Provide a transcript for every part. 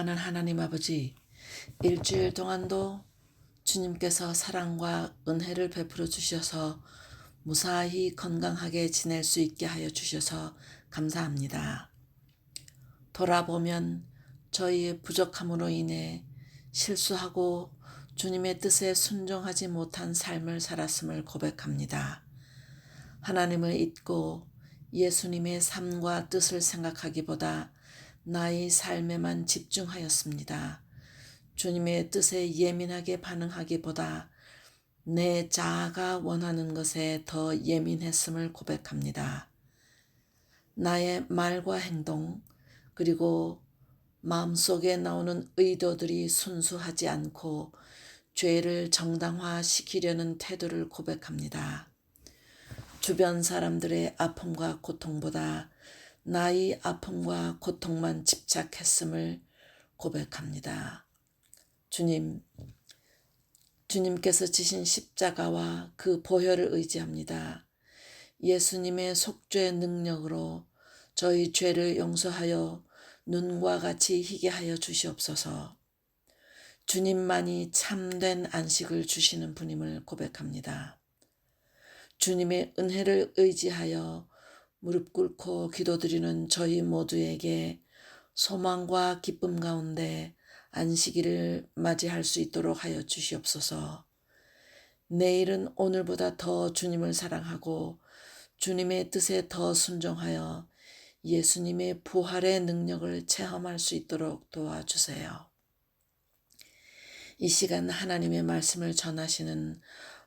사랑하는 하나님 아버지, 일주일 동안도 주님께서 사랑과 은혜를 베풀어 주셔서 무사히 건강하게 지낼 수 있게 하여 주셔서 감사합니다. 돌아보면 저희의 부족함으로 인해 실수하고 주님의 뜻에 순종하지 못한 삶을 살았음을 고백합니다. 하나님을 잊고 예수님의 삶과 뜻을 생각하기보다 나의 삶에만 집중하였습니다. 주님의 뜻에 예민하게 반응하기보다 내 자아가 원하는 것에 더 예민했음을 고백합니다. 나의 말과 행동 그리고 마음속에 나오는 의도들이 순수하지 않고 죄를 정당화시키려는 태도를 고백합니다. 주변 사람들의 아픔과 고통보다 나의 아픔과 고통만 집착했음을 고백합니다. 주님께서 지신 십자가와 그 보혈을 의지합니다. 예수님의 속죄의 능력으로 저희 죄를 용서하여 눈과 같이 희게 하여 주시옵소서. 주님만이 참된 안식을 주시는 분임을 고백합니다. 주님의 은혜를 의지하여 무릎 꿇고 기도드리는 저희 모두에게 소망과 기쁨 가운데 안식일을 맞이할 수 있도록 하여 주시옵소서. 내일은 오늘보다 더 주님을 사랑하고 주님의 뜻에 더 순종하여 예수님의 부활의 능력을 체험할 수 있도록 도와주세요. 이 시간 하나님의 말씀을 전하시는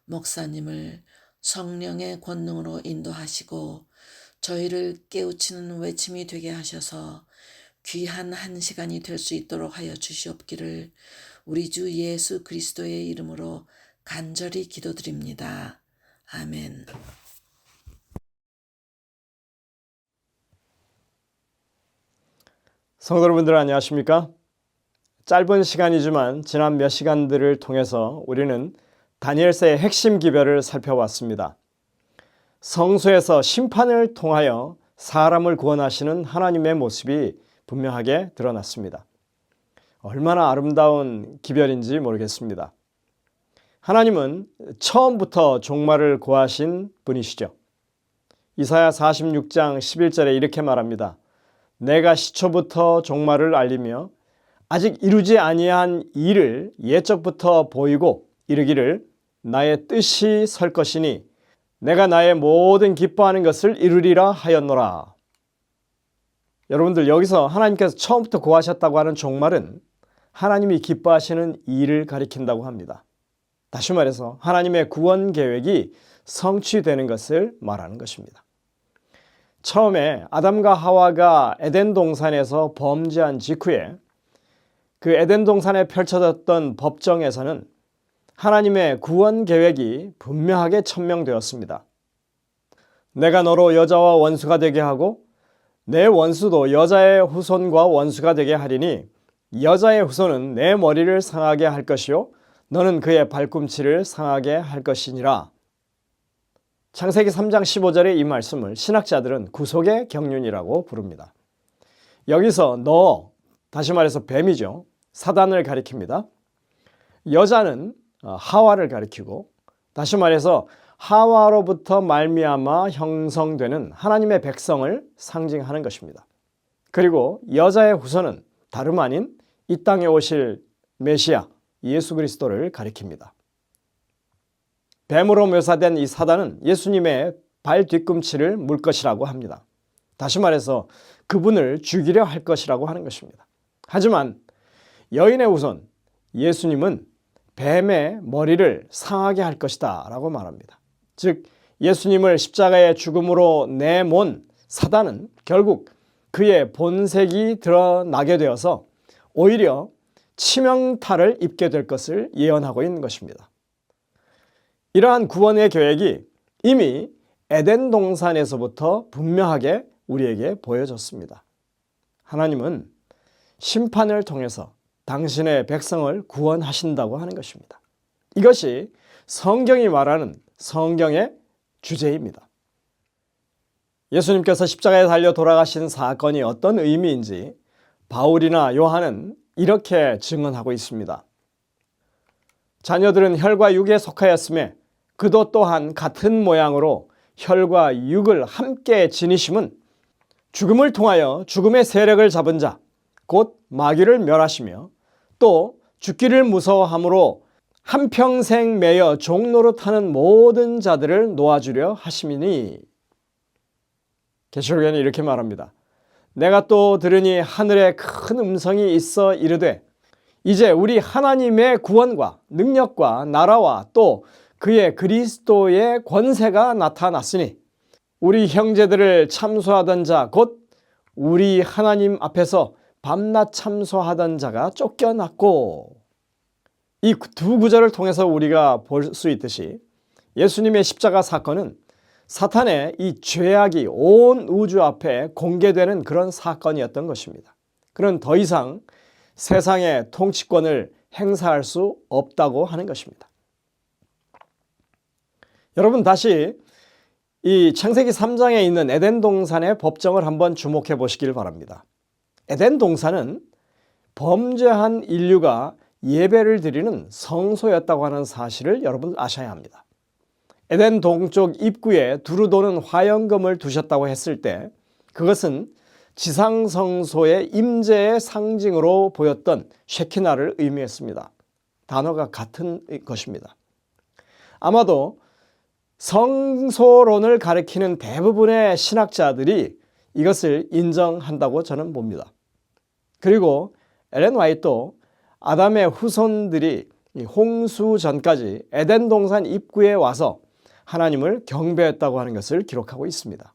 목사님을 성령의 권능으로 인도하시고 저희를 깨우치는 외침이 되게 하셔서 귀한 한 시간이 될 수 있도록 하여 주시옵기를 우리 주 예수 그리스도의 이름으로 간절히 기도드립니다. 아멘. 성도 여러분들 안녕하십니까? 짧은 시간이지만 지난 몇 시간들을 통해서 우리는 다니엘서의 핵심 기별을 살펴봤습니다. 성소에서 심판을 통하여 사람을 구원하시는 하나님의 모습이 분명하게 드러났습니다. 얼마나 아름다운 기별인지 모르겠습니다. 하나님은 처음부터 종말을 고하신 분이시죠. 이사야 46장 11절에 이렇게 말합니다. 내가 시초부터 종말을 알리며 아직 이루지 아니한 일을 예적부터 보이고 이르기를 나의 뜻이 설 것이니 내가 나의 모든 기뻐하는 것을 이루리라 하였노라. 여러분들 여기서 하나님께서 처음부터 고하셨다고 하는 종말은 하나님이 기뻐하시는 일을 가리킨다고 합니다. 다시 말해서 하나님의 구원 계획이 성취되는 것을 말하는 것입니다. 처음에 아담과 하와가 에덴 동산에서 범죄한 직후에 그 에덴 동산에 펼쳐졌던 법정에서는 하나님의 구원 계획이 분명하게 천명되었습니다. 내가 너로 여자와 원수가 되게 하고 내 원수도 여자의 후손과 원수가 되게 하리니 여자의 후손은 내 머리를 상하게 할 것이요 너는 그의 발꿈치를 상하게 할 것이니라. 창세기 3장 15절의 이 말씀을 신학자들은 구속의 경륜이라고 부릅니다. 여기서 너, 다시 말해서 뱀이죠. 사단을 가리킵니다. 여자는 하와를 가리키고 다시 말해서 하와로부터 말미암아 형성되는 하나님의 백성을 상징하는 것입니다. 그리고 여자의 후손은 다름 아닌 이 땅에 오실 메시아 예수 그리스도를 가리킵니다. 뱀으로 묘사된 이 사단은 예수님의 발 뒤꿈치를 물 것이라고 합니다. 다시 말해서 그분을 죽이려 할 것이라고 하는 것입니다. 하지만 여인의 후손 예수님은 뱀의 머리를 상하게 할 것이다 라고 말합니다. 즉 예수님을 십자가의 죽음으로 내몬 사단은 결국 그의 본색이 드러나게 되어서 오히려 치명타를 입게 될 것을 예언하고 있는 것입니다. 이러한 구원의 계획이 이미 에덴 동산에서부터 분명하게 우리에게 보여졌습니다. 하나님은 심판을 통해서 당신의 백성을 구원하신다고 하는 것입니다. 이것이 성경이 말하는 성경의 주제입니다. 예수님께서 십자가에 달려 돌아가신 사건이 어떤 의미인지 바울이나 요한은 이렇게 증언하고 있습니다. 자녀들은 혈과 육에 속하였음에 그도 또한 같은 모양으로 혈과 육을 함께 지니심은 죽음을 통하여 죽음의 세력을 잡은 자, 곧 마귀를 멸하시며 또 죽기를 무서워함으로 한평생 매여 종노릇하는 모든 자들을 놓아주려 하심이니. 계시록에는 이렇게 말합니다. 내가 또 들으니 하늘에 큰 음성이 있어 이르되 이제 우리 하나님의 구원과 능력과 나라와 또 그의 그리스도의 권세가 나타났으니 우리 형제들을 참소하던 자 곧 우리 하나님 앞에서 밤낮 참소하던 자가 쫓겨났고. 이 두 구절을 통해서 우리가 볼 수 있듯이 예수님의 십자가 사건은 사탄의 이 죄악이 온 우주 앞에 공개되는 그런 사건이었던 것입니다. 그는 더 이상 세상의 통치권을 행사할 수 없다고 하는 것입니다. 여러분, 다시 이 창세기 3장에 있는 에덴 동산의 법정을 한번 주목해 보시길 바랍니다. 에덴 동산은 범죄한 인류가 예배를 드리는 성소였다고 하는 사실을 여러분 아셔야 합니다. 에덴 동쪽 입구에 두루 도는 화영금을 두셨다고 했을 때 그것은 지상성소의 임재의 상징으로 보였던 쉐키나를 의미했습니다. 단어가 같은 것입니다. 아마도 성소론을 가리키는 대부분의 신학자들이 이것을 인정한다고 저는 봅니다. 그리고 엘렌 화이트도 아담의 후손들이 홍수 전까지 에덴 동산 입구에 와서 하나님을 경배했다고 하는 것을 기록하고 있습니다.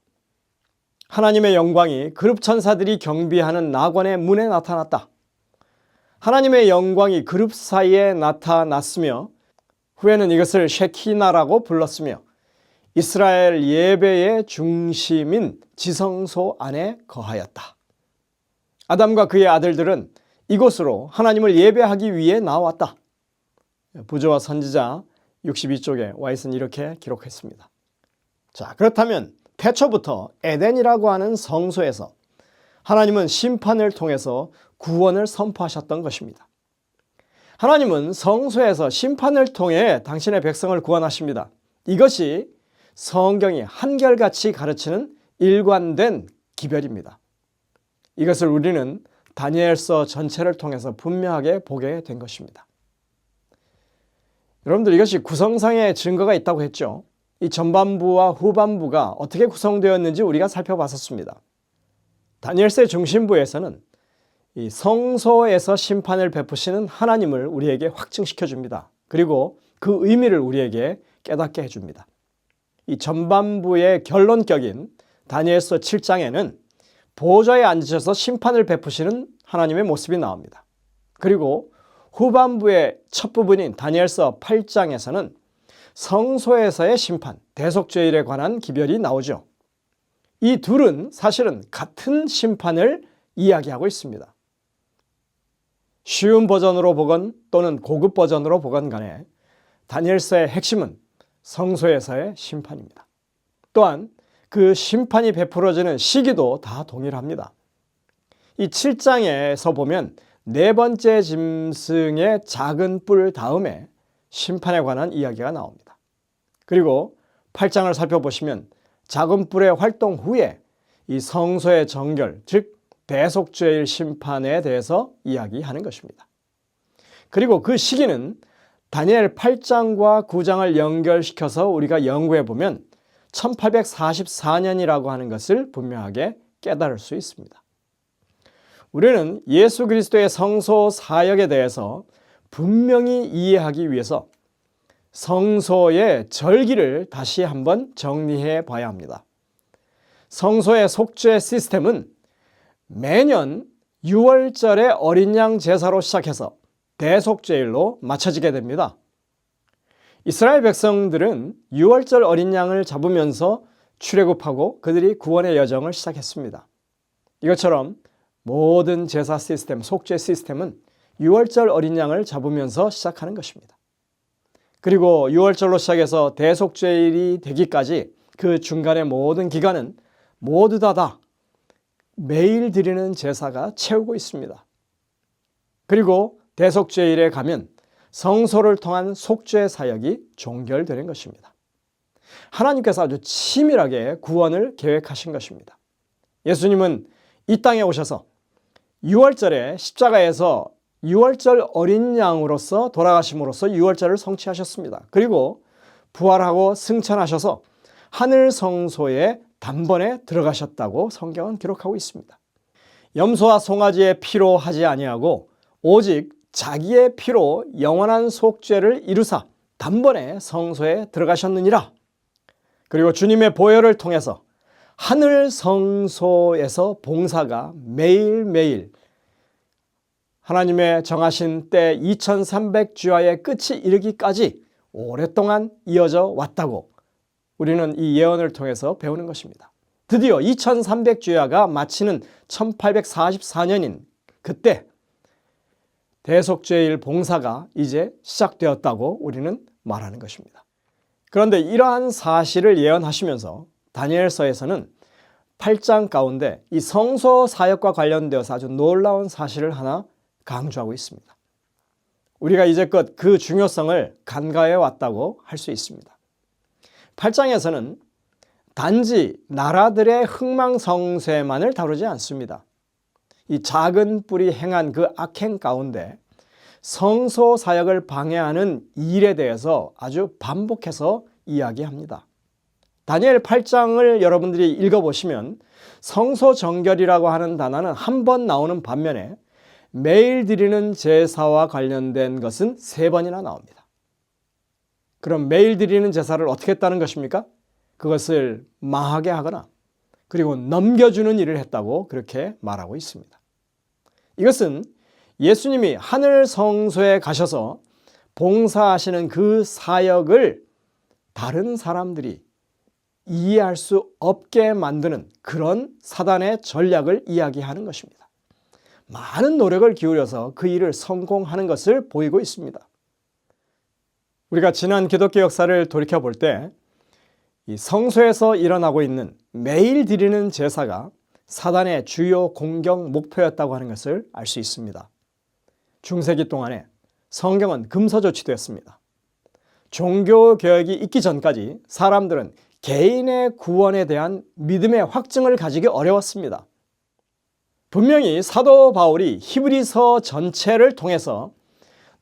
하나님의 영광이 그룹 천사들이 경비하는 낙원의 문에 나타났다. 하나님의 영광이 그룹 사이에 나타났으며 후에는 이것을 쉐키나라고 불렀으며 이스라엘 예배의 중심인 지성소 안에 거하였다. 아담과 그의 아들들은 이곳으로 하나님을 예배하기 위해 나왔다. 부조와 선지자 62쪽에 와이스는 이렇게 기록했습니다. 자, 그렇다면 태초부터 에덴이라고 하는 성소에서 하나님은 심판을 통해서 구원을 선포하셨던 것입니다. 하나님은 성소에서 심판을 통해 당신의 백성을 구원하십니다. 이것이 성경이 한결같이 가르치는 일관된 기별입니다. 이것을 우리는 다니엘서 전체를 통해서 분명하게 보게 된 것입니다. 여러분들, 이것이 구성상의 증거가 있다고 했죠. 이 전반부와 후반부가 어떻게 구성되었는지 우리가 살펴봤었습니다. 다니엘서의 중심부에서는 이 성소에서 심판을 베푸시는 하나님을 우리에게 확증시켜 줍니다. 그리고 그 의미를 우리에게 깨닫게 해줍니다. 이 전반부의 결론격인 다니엘서 7장에는 보좌에 앉으셔서 심판을 베푸시는 하나님의 모습이 나옵니다. 그리고 후반부의 첫 부분인 다니엘서 8장에서는 성소에서의 심판, 대속죄일에 관한 기별이 나오죠. 이 둘은 사실은 같은 심판을 이야기하고 있습니다. 쉬운 버전으로 보건 또는 고급 버전으로 보건 간에 다니엘서의 핵심은 성소에서의 심판입니다. 또한 그 심판이 베풀어지는 시기도 다 동일합니다. 이 7장에서 보면 네 번째 짐승의 작은 뿔 다음에 심판에 관한 이야기가 나옵니다. 그리고 8장을 살펴보시면 작은 뿔의 활동 후에 이 성소의 정결, 즉 대속죄일 심판에 대해서 이야기하는 것입니다. 그리고 그 시기는 다니엘 8장과 9장을 연결시켜서 우리가 연구해 보면 1844년이라고 하는 것을 분명하게 깨달을 수 있습니다. 우리는 예수 그리스도의 성소 사역에 대해서 분명히 이해하기 위해서 성소의 절기를 다시 한번 정리해 봐야 합니다. 성소의 속죄 시스템은 매년 6월절의 어린 양 제사로 시작해서 대속죄일로 마쳐지게 됩니다. 이스라엘 백성들은 6월절 어린 양을 잡으면서 출애굽하고 그들이 구원의 여정을 시작했습니다. 이것처럼 모든 제사 시스템, 속죄 시스템은 6월절 어린 양을 잡으면서 시작하는 것입니다. 그리고 6월절로 시작해서 대속죄일이 되기까지 그 중간의 모든 기간은 모두 다 매일 드리는 제사가 채우고 있습니다. 그리고 대속죄일에 가면 성소를 통한 속죄 사역이 종결되는 것입니다. 하나님께서 아주 치밀하게 구원을 계획하신 것입니다. 예수님은 이 땅에 오셔서 6월절에 십자가에서 6월절 어린 양으로서 돌아가심으로써 6월절을 성취하셨습니다. 그리고 부활하고 승천하셔서 하늘 성소에 단번에 들어가셨다고 성경은 기록하고 있습니다. 염소와 송아지의 피로 하지 아니하고 오직 자기의 피로 영원한 속죄를 이루사 단번에 성소에 들어가셨느니라. 그리고 주님의 보혈을 통해서 하늘 성소에서 봉사가 매일매일 하나님의 정하신 때 2300주야의 끝이 이르기까지 오랫동안 이어져 왔다고 우리는 이 예언을 통해서 배우는 것입니다. 드디어 2300주야가 마치는 1844년인 그때 대속죄일 봉사가 이제 시작되었다고 우리는 말하는 것입니다. 그런데 이러한 사실을 예언하시면서 다니엘서에서는 8장 가운데 이 성소 사역과 관련되어서 아주 놀라운 사실을 하나 강조하고 있습니다. 우리가 이제껏 그 중요성을 간과해 왔다고 할 수 있습니다. 8장에서는 단지 나라들의 흥망성쇠만을 다루지 않습니다. 이 작은 뿔이 행한 그 악행 가운데 성소 사역을 방해하는 일에 대해서 아주 반복해서 이야기합니다. 다니엘 8장을 여러분들이 읽어보시면 성소 정결이라고 하는 단어는 한 번 나오는 반면에 매일 드리는 제사와 관련된 것은 3번이나 나옵니다. 그럼 매일 드리는 제사를 어떻게 했다는 것입니까? 그것을 망하게 하거나 그리고 넘겨주는 일을 했다고 그렇게 말하고 있습니다. 이것은 예수님이 하늘 성소에 가셔서 봉사하시는 그 사역을 다른 사람들이 이해할 수 없게 만드는 그런 사단의 전략을 이야기하는 것입니다. 많은 노력을 기울여서 그 일을 성공하는 것을 보이고 있습니다. 우리가 지난 기독교 역사를 돌이켜볼 때 이 성소에서 일어나고 있는 매일 드리는 제사가 사단의 주요 공격 목표였다고 하는 것을 알 수 있습니다. 중세기 동안에 성경은 금서 조치되었습니다. 종교 개혁이 있기 전까지 사람들은 개인의 구원에 대한 믿음의 확증을 가지기 어려웠습니다. 분명히 사도 바울이 히브리서 전체를 통해서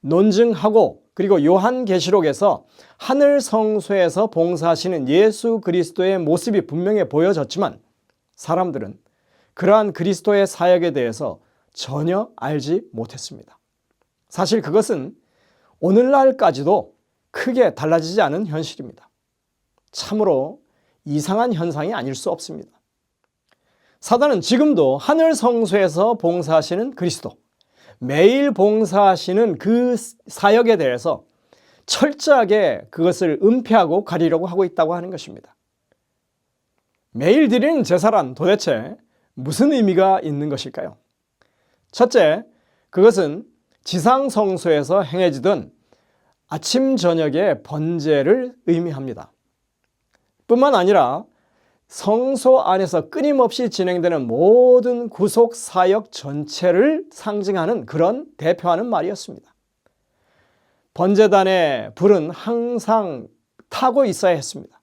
논증하고 그리고 요한계시록에서 하늘 성소에서 봉사하시는 예수 그리스도의 모습이 분명히 보여졌지만 사람들은 그러한 그리스도의 사역에 대해서 전혀 알지 못했습니다. 사실 그것은 오늘날까지도 크게 달라지지 않은 현실입니다. 참으로 이상한 현상이 아닐 수 없습니다. 사단은 지금도 하늘 성소에서 봉사하시는 그리스도, 매일 봉사하시는 그 사역에 대해서 철저하게 그것을 은폐하고 가리려고 하고 있다고 하는 것입니다. 매일 드리는 제사란 도대체 무슨 의미가 있는 것일까요? 첫째, 그것은 지상 성소에서 행해지던 아침 저녁의 번제를 의미합니다. 뿐만 아니라 성소 안에서 끊임없이 진행되는 모든 구속 사역 전체를 상징하는 그런 대표하는 말이었습니다. 번제단의 불은 항상 타고 있어야 했습니다.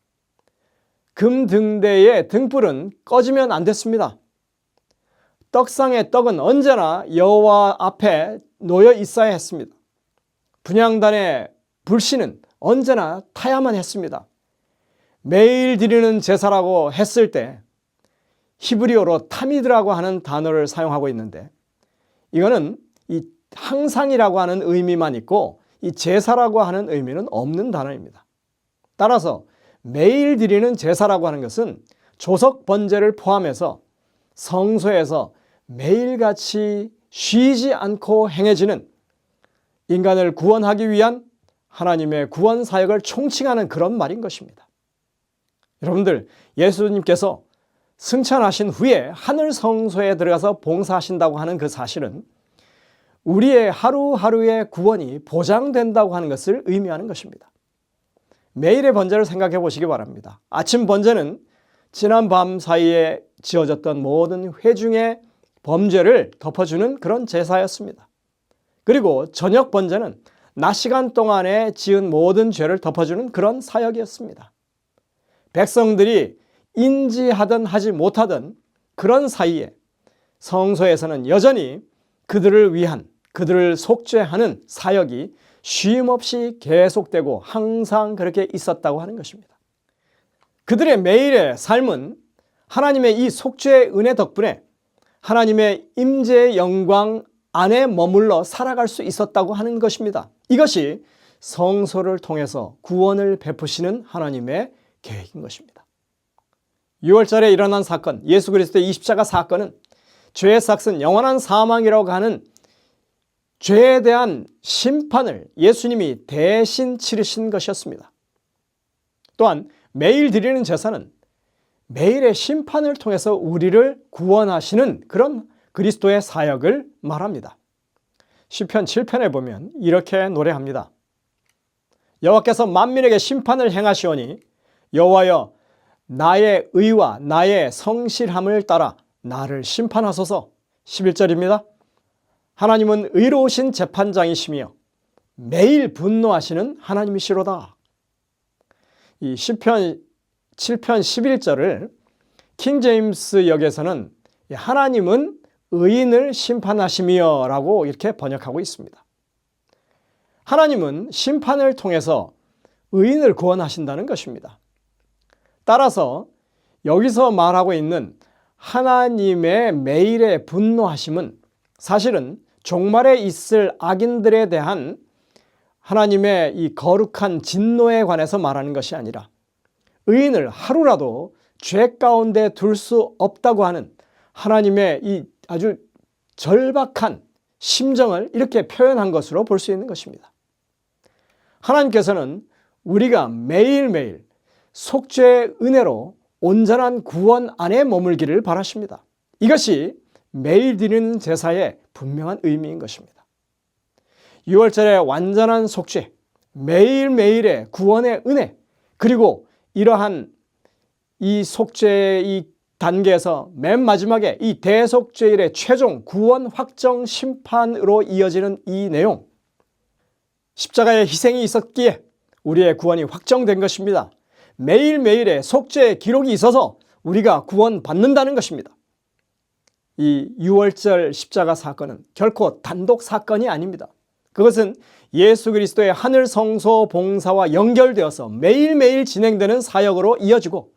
금 등대의 등불은 꺼지면 안 됐습니다. 떡상의 떡은 언제나 여호와 앞에 놓여 있어야 했습니다. 분향단의 불씨는 언제나 타야만 했습니다. 매일 드리는 제사라고 했을 때 히브리어로 타미드라고 하는 단어를 사용하고 있는데 이거는 이 항상이라고 하는 의미만 있고 이 제사라고 하는 의미는 없는 단어입니다. 따라서 매일 드리는 제사라고 하는 것은 조석 번제를 포함해서 성소에서 매일같이 쉬지 않고 행해지는 인간을 구원하기 위한 하나님의 구원 사역을 총칭하는 그런 말인 것입니다. 여러분들, 예수님께서 승천하신 후에 하늘 성소에 들어가서 봉사하신다고 하는 그 사실은 우리의 하루하루의 구원이 보장된다고 하는 것을 의미하는 것입니다. 매일의 번제를 생각해 보시기 바랍니다. 아침 번제는 지난 밤 사이에 지어졌던 모든 회중의 범죄를 덮어주는 그런 제사였습니다. 그리고 저녁 번제는 낮 시간 동안에 지은 모든 죄를 덮어주는 그런 사역이었습니다. 백성들이 인지하든 하지 못하든 그런 사이에 성소에서는 여전히 그들을 위한, 그들을 속죄하는 사역이 쉼없이 계속되고 항상 그렇게 있었다고 하는 것입니다. 그들의 매일의 삶은 하나님의 이 속죄의 은혜 덕분에 하나님의 임재의 영광 안에 머물러 살아갈 수 있었다고 하는 것입니다. 이것이 성소를 통해서 구원을 베푸시는 하나님의 계획인 것입니다. 6월절에 일어난 사건, 예수 그리스도의 이 십자가 사건은 죄의 삭은 영원한 사망이라고 하는 죄에 대한 심판을 예수님이 대신 치르신 것이었습니다. 또한 매일 드리는 제사는 매일의 심판을 통해서 우리를 구원하시는 그런 그리스도의 사역을 말합니다. 시편 7편에 보면 이렇게 노래합니다. 여호와께서 만민에게 심판을 행하시오니 여호와여 나의 의와 나의 성실함을 따라 나를 심판하소서. 11절입니다. 하나님은 의로우신 재판장이시며 매일 분노하시는 하나님이시로다. 이 시편 7편 11절을 킹제임스 역에서는 하나님은 의인을 심판하시며 라고 이렇게 번역하고 있습니다. 하나님은 심판을 통해서 의인을 구원하신다는 것입니다. 따라서 여기서 말하고 있는 하나님의 매일의 분노하심은 사실은 종말에 있을 악인들에 대한 하나님의 이 거룩한 진노에 관해서 말하는 것이 아니라 의인을 하루라도 죄 가운데 둘 수 없다고 하는 하나님의 이 아주 절박한 심정을 이렇게 표현한 것으로 볼 수 있는 것입니다. 하나님께서는 우리가 매일매일 속죄의 은혜로 온전한 구원 안에 머물기를 바라십니다. 이것이 매일 드리는 제사의 분명한 의미인 것입니다. 6월절의 완전한 속죄, 매일매일의 구원의 은혜, 그리고 이러한 이 속죄의 이 단계에서 맨 마지막에 이 대속죄일의 최종 구원 확정 심판으로 이어지는 이 내용, 십자가의 희생이 있었기에 우리의 구원이 확정된 것입니다. 매일매일의 속죄의 기록이 있어서 우리가 구원받는다는 것입니다. 이 6월절 십자가 사건은 결코 단독 사건이 아닙니다. 그것은 예수 그리스도의 하늘 성소 봉사와 연결되어서 매일매일 진행되는 사역으로 이어지고,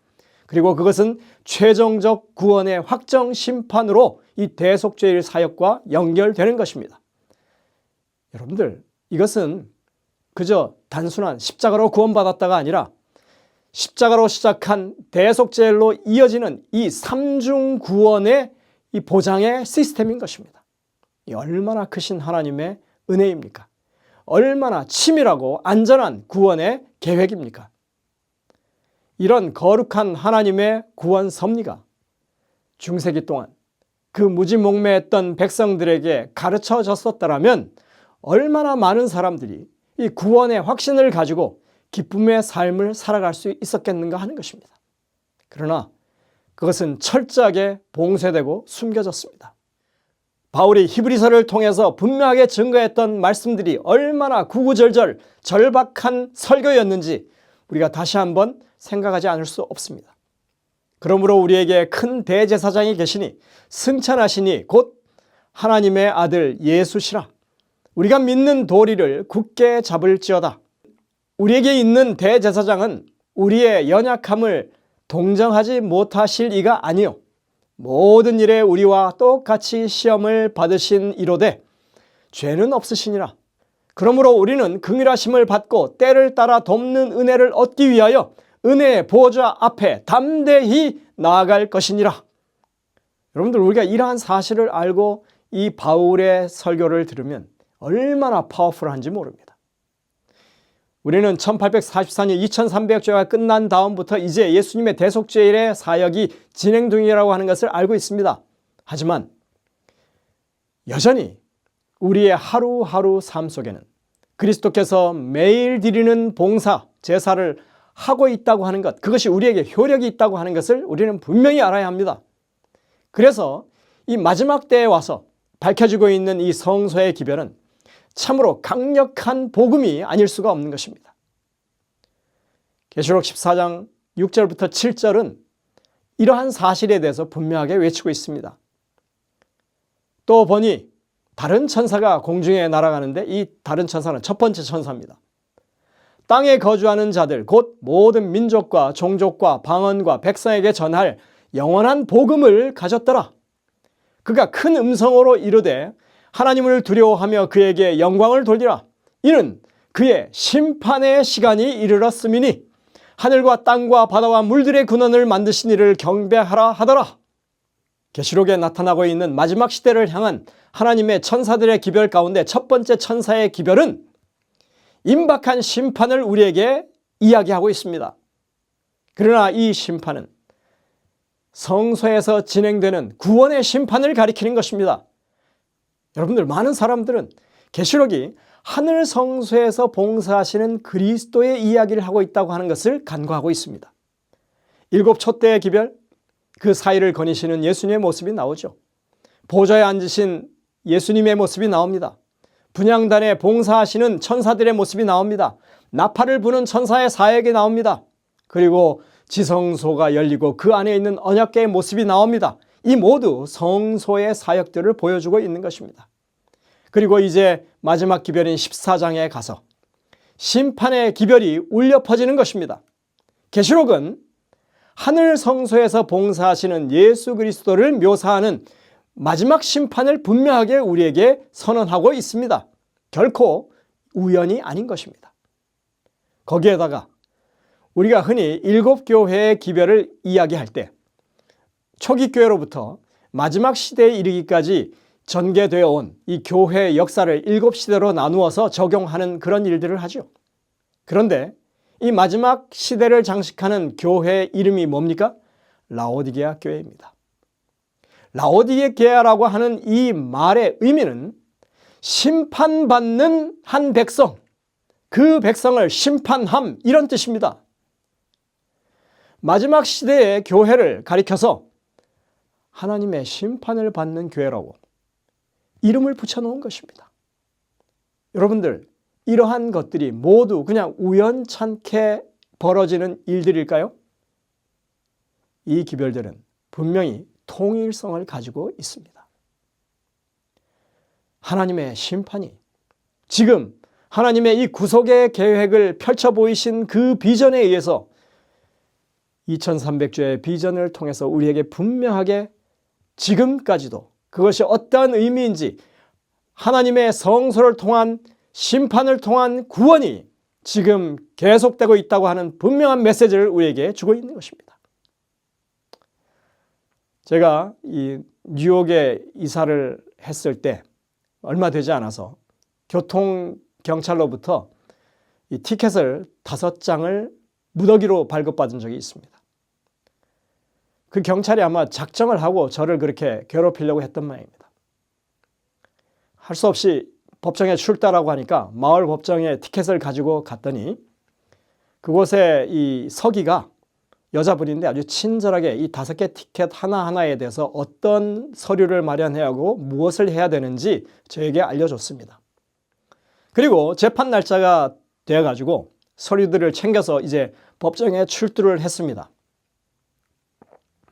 그리고 그것은 최종적 구원의 확정 심판으로 이 대속죄일 사역과 연결되는 것입니다. 여러분들, 이것은 그저 단순한 십자가로 구원받았다가 아니라 십자가로 시작한 대속죄일로 이어지는 이 삼중 구원의 이 보장의 시스템인 것입니다. 이 얼마나 크신 하나님의 은혜입니까? 얼마나 치밀하고 안전한 구원의 계획입니까? 이런 거룩한 하나님의 구원 섭리가 중세기 동안 그 무지몽매했던 백성들에게 가르쳐 졌었더라면 얼마나 많은 사람들이 이 구원의 확신을 가지고 기쁨의 삶을 살아갈 수 있었겠는가 하는 것입니다. 그러나 그것은 철저하게 봉쇄되고 숨겨졌습니다. 바울이 히브리서를 통해서 분명하게 증거했던 말씀들이 얼마나 구구절절 절박한 설교였는지 우리가 다시 한번 생각하지 않을 수 없습니다. 그러므로 우리에게 큰 대제사장이 계시니 승천하시니 곧 하나님의 아들 예수시라. 우리가 믿는 도리를 굳게 잡을지어다. 우리에게 있는 대제사장은 우리의 연약함을 동정하지 못하실 이가 아니요 모든 일에 우리와 똑같이 시험을 받으신 이로되 죄는 없으시니라. 그러므로 우리는 긍휼하심을 받고 때를 따라 돕는 은혜를 얻기 위하여 은혜의 보좌 앞에 담대히 나아갈 것이니라. 여러분들, 우리가 이러한 사실을 알고 이 바울의 설교를 들으면 얼마나 파워풀한지 모릅니다. 우리는 1844년 2300주가 끝난 다음부터 이제 예수님의 대속죄일의 사역이 진행 중이라고 하는 것을 알고 있습니다. 하지만 여전히 우리의 하루하루 삶 속에는 그리스도께서 매일 드리는 봉사, 제사를 하고 있다고 하는 것, 그것이 우리에게 효력이 있다고 하는 것을 우리는 분명히 알아야 합니다. 그래서 이 마지막 때에 와서 밝혀지고 있는 이 성소의 기별은 참으로 강력한 복음이 아닐 수가 없는 것입니다. 계시록 14장 6절부터 7절은 이러한 사실에 대해서 분명하게 외치고 있습니다. 또 보니 다른 천사가 공중에 날아가는데 이 다른 천사는 첫 번째 천사입니다. 땅에 거주하는 자들 곧 모든 민족과 종족과 방언과 백성에게 전할 영원한 복음을 가졌더라. 그가 큰 음성으로 이르되 하나님을 두려워하며 그에게 영광을 돌리라. 이는 그의 심판의 시간이 이르렀음이니 하늘과 땅과 바다와 물들의 근원을 만드신 이를 경배하라 하더라. 계시록에 나타나고 있는 마지막 시대를 향한 하나님의 천사들의 기별 가운데 첫 번째 천사의 기별은 임박한 심판을 우리에게 이야기하고 있습니다. 그러나 이 심판은 성소에서 진행되는 구원의 심판을 가리키는 것입니다. 여러분들, 많은 사람들은 계시록이 하늘 성소에서 봉사하시는 그리스도의 이야기를 하고 있다고 하는 것을 간과하고 있습니다. 일곱 촛대의 기별, 그 사이를 거니시는 예수님의 모습이 나오죠. 보좌에 앉으신 예수님의 모습이 나옵니다. 분향단에 봉사하시는 천사들의 모습이 나옵니다. 나팔을 부는 천사의 사역이 나옵니다. 그리고 지성소가 열리고 그 안에 있는 언약궤의 모습이 나옵니다. 이 모두 성소의 사역들을 보여주고 있는 것입니다. 그리고 이제 마지막 기별인 14장에 가서 심판의 기별이 울려 퍼지는 것입니다. 계시록은 하늘 성소에서 봉사하시는 예수 그리스도를 묘사하는 마지막 심판을 분명하게 우리에게 선언하고 있습니다. 결코 우연이 아닌 것입니다. 거기에다가 우리가 흔히 일곱 교회의 기별을 이야기할 때 초기 교회로부터 마지막 시대에 이르기까지 전개되어 온 이 교회의 역사를 일곱 시대로 나누어서 적용하는 그런 일들을 하죠. 그런데 이 마지막 시대를 장식하는 교회의 이름이 뭡니까? 라오디게아 교회입니다. 라오디게아라고 하는 이 말의 의미는 심판받는 한 백성, 그 백성을 심판함, 이런 뜻입니다. 마지막 시대의 교회를 가리켜서 하나님의 심판을 받는 교회라고 이름을 붙여놓은 것입니다. 여러분들, 이러한 것들이 모두 그냥 우연찮게 벌어지는 일들일까요? 이 기별들은 분명히 통일성을 가지고 있습니다. 하나님의 심판이 지금 하나님의 이 구속의 계획을 펼쳐 보이신 그 비전에 의해서 2300주의 비전을 통해서 우리에게 분명하게 지금까지도 그것이 어떠한 의미인지 하나님의 성소를 통한 심판을 통한 구원이 지금 계속되고 있다고 하는 분명한 메시지를 우리에게 주고 있는 것입니다. 제가 이 뉴욕에 이사를 했을 때 얼마 되지 않아서 교통경찰로부터 이 티켓을 5장을 무더기로 발급받은 적이 있습니다. 그 경찰이 아마 작정을 하고 저를 그렇게 괴롭히려고 했던 모양입니다. 할 수 없이 법정에 출두하라고 하니까 마을 법정에 티켓을 가지고 갔더니 그곳에 이 서기가 여자분인데 아주 친절하게 이 5개 티켓 하나하나에 대해서 어떤 서류를 마련해야 하고 무엇을 해야 되는지 저에게 알려줬습니다. 그리고 재판 날짜가 되어가지고 서류들을 챙겨서 이제 법정에 출두를 했습니다.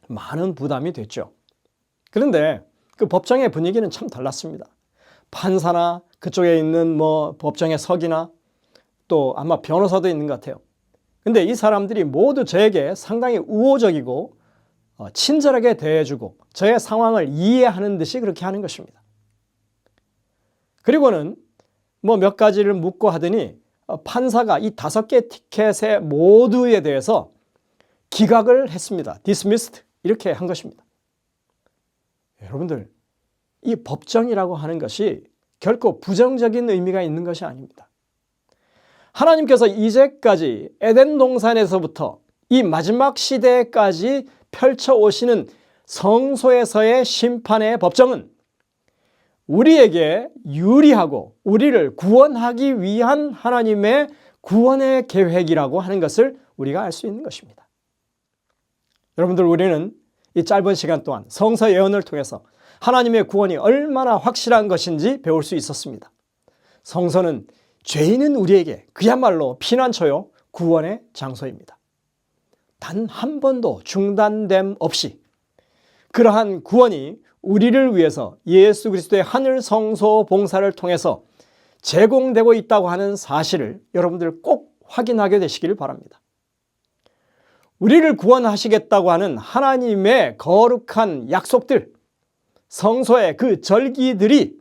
많은 부담이 됐죠. 그런데 그 법정의 분위기는 참 달랐습니다. 판사나 그쪽에 있는 법정의 서기나 또 아마 변호사도 있는 것 같아요. 근데 이 사람들이 모두 저에게 상당히 우호적이고 친절하게 대해주고 저의 상황을 이해하는 듯이 그렇게 하는 것입니다. 그리고는 몇 가지를 묻고 하더니 판사가 이 5개 티켓의 모두에 대해서 기각을 했습니다. dismissed 이렇게 한 것입니다. 여러분들, 이 법정이라고 하는 것이 결코 부정적인 의미가 있는 것이 아닙니다. 하나님께서 이제까지 에덴 동산에서부터 이 마지막 시대까지 펼쳐오시는 성소에서의 심판의 법정은 우리에게 유리하고 우리를 구원하기 위한 하나님의 구원의 계획이라고 하는 것을 우리가 알 수 있는 것입니다. 여러분들, 우리는 이 짧은 시간 동안 성서 예언을 통해서 하나님의 구원이 얼마나 확실한 것인지 배울 수 있었습니다. 성소는 죄인은 우리에게 그야말로 피난처요 구원의 장소입니다. 단 한 번도 중단됨 없이 그러한 구원이 우리를 위해서 예수 그리스도의 하늘 성소 봉사를 통해서 제공되고 있다고 하는 사실을 여러분들 꼭 확인하게 되시기를 바랍니다. 우리를 구원하시겠다고 하는 하나님의 거룩한 약속들, 성소의 그 절기들이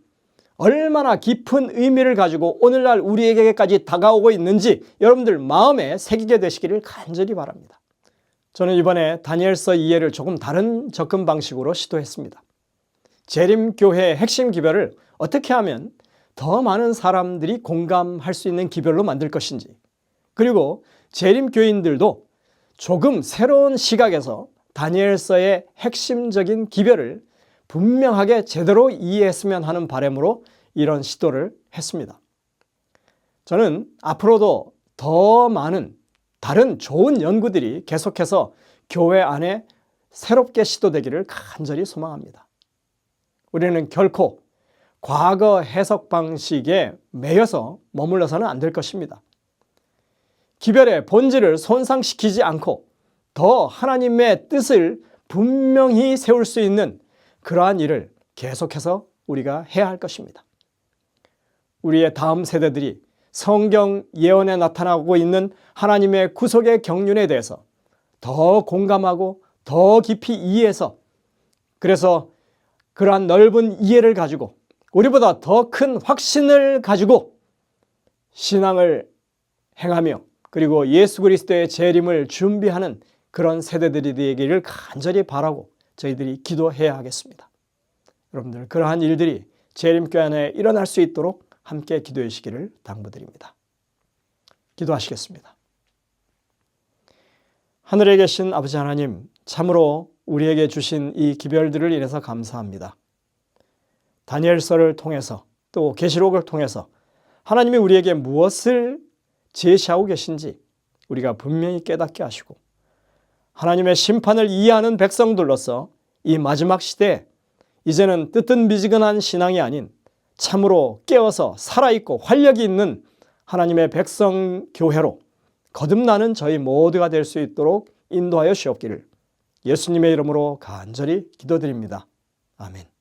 얼마나 깊은 의미를 가지고 오늘날 우리에게까지 다가오고 있는지 여러분들 마음에 새기게 되시기를 간절히 바랍니다. 저는 이번에 다니엘서 2회를 조금 다른 접근 방식으로 시도했습니다. 재림교회의 핵심 기별을 어떻게 하면 더 많은 사람들이 공감할 수 있는 기별로 만들 것인지, 그리고 재림교인들도 조금 새로운 시각에서 다니엘서의 핵심적인 기별을 분명하게 제대로 이해했으면 하는 바람으로 이런 시도를 했습니다. 저는 앞으로도 더 많은 다른 좋은 연구들이 계속해서 교회 안에 새롭게 시도되기를 간절히 소망합니다. 우리는 결코 과거 해석 방식에 매여서 머물러서는 안 될 것입니다. 기별의 본질을 손상시키지 않고 더 하나님의 뜻을 분명히 세울 수 있는 그러한 일을 계속해서 우리가 해야 할 것입니다. 우리의 다음 세대들이 성경 예언에 나타나고 있는 하나님의 구속의 경륜에 대해서 더 공감하고 더 깊이 이해해서, 그래서 그러한 넓은 이해를 가지고 우리보다 더 큰 확신을 가지고 신앙을 행하며 그리고 예수 그리스도의 재림을 준비하는 그런 세대들이 되기를 간절히 바라고 저희들이 기도해야 하겠습니다. 여러분들 그러한 일들이 재림교회 안에 일어날 수 있도록 함께 기도해 주시기를 당부드립니다. 기도하시겠습니다. 하늘에 계신 아버지 하나님, 참으로 우리에게 주신 이 기별들을 인해서 감사합니다. 다니엘서를 통해서 또 계시록을 통해서 하나님이 우리에게 무엇을 제시하고 계신지 우리가 분명히 깨닫게 하시고, 하나님의 심판을 이해하는 백성들로서 이 마지막 시대에 이제는 뜨뜻미지근한 신앙이 아닌 참으로 깨어서 살아있고 활력이 있는 하나님의 백성 교회로 거듭나는 저희 모두가 될 수 있도록 인도하여 주옵기를 예수님의 이름으로 간절히 기도드립니다. 아멘.